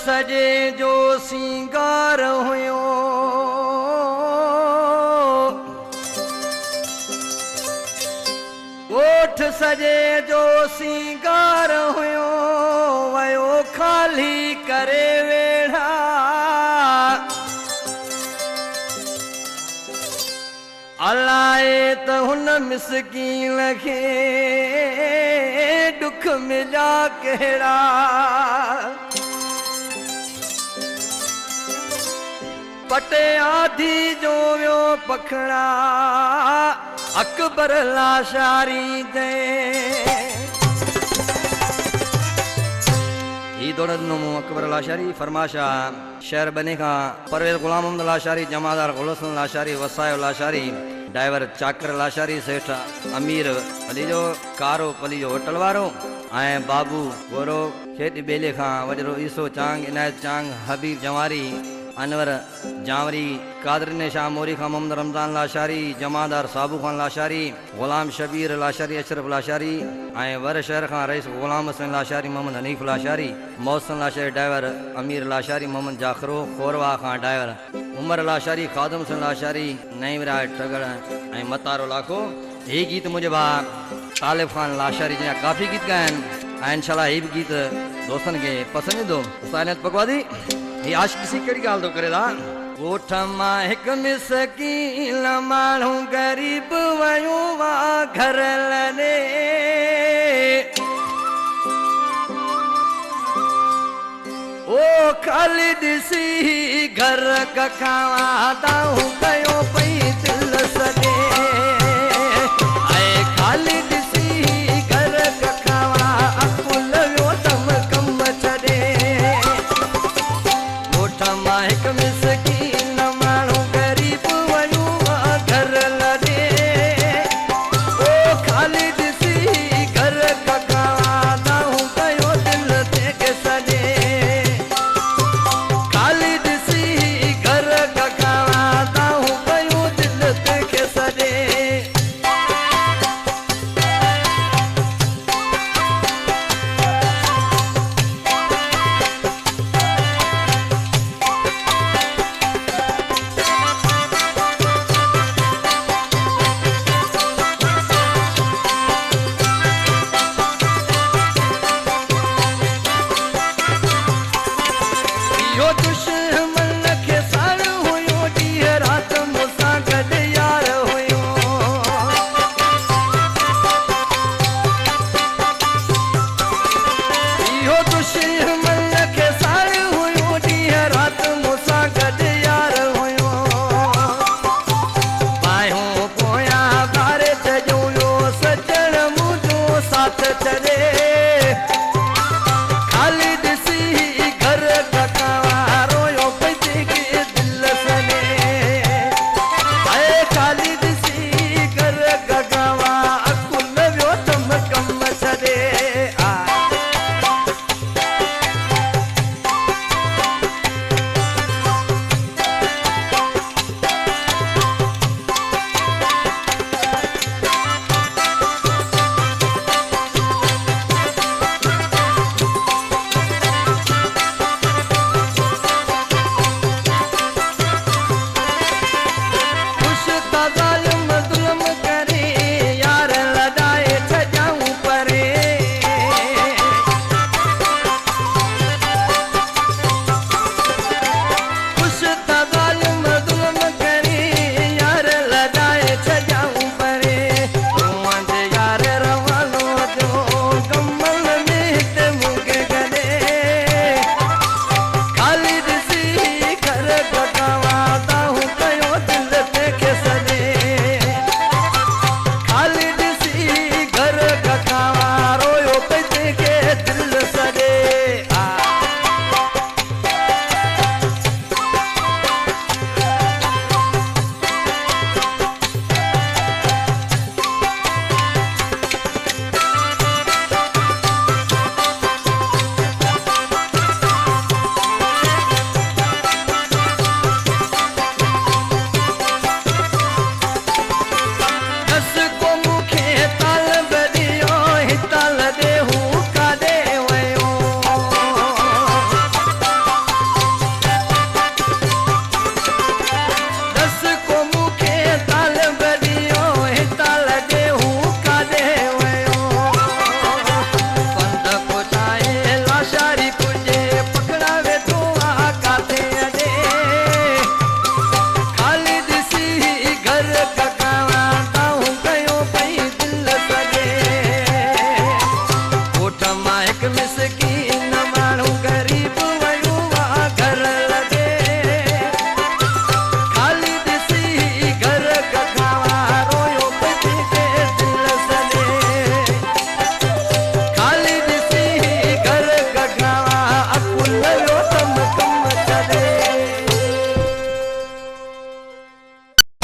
सजे जो सिंगार हुयो ओठ सजे जो सिंगार हुयो वयो खाली करे वेड़ा अलाए त हुन मिसकीन खे दुख मिला कहिड़ा पटे आधी जो वियो पखड़ा अकबर लाशारी दे ही दौड़त नुमो अकबर लाशारी फरमाशा शहर बने का परवेज गुलाम मोहम्मद लाशारी जमादार गुलसन लाशारी वसायो लाशारी ड्राइवर चाकर लाशारी सेठ अमीर अली जो कारो पली जो होटल वारो आए बाबू गोरो खेती बेले खां वजरो ईसो चांग इनायत चांग हबीब जवारी अनवर जावरी कादर ने शाह मोरी खां मोहम्मद रमजान लाशारी जमादार साबू खान लाशारी गुलाम शबीर लाशारी अशरफ लाशारी ऐं वर शहर खां रईस गुलाम हसन लाशारी मोहम्मद हनीफ लाशारी मौसन लाशारी ड्राइवर अमीर लाशारी मोहम्मद जाखरो खोरवा खां ड्राइवर उमर लाशारी खादम हसन लाशारी नईम राय टगड़ ऐं मतारो लाखो ही गीत मुंहिंजे भाउ तालिब खान लाशारी जा काफ़ी गीत ॻाया आहिनि ऐं इंशाल्लाह ही बि गीत दोस्तनि खे पसंदि ईंदो साइनत पकवादी ही आशिक़ी कहिड़ी ॻाल्हि थो करे दा ॻोठ मां हिकु मिसकीन माण्हू ग़रीब वयो वा घर लॾे ओ खाली ॾिसी घर कखां दाऊं कयो पई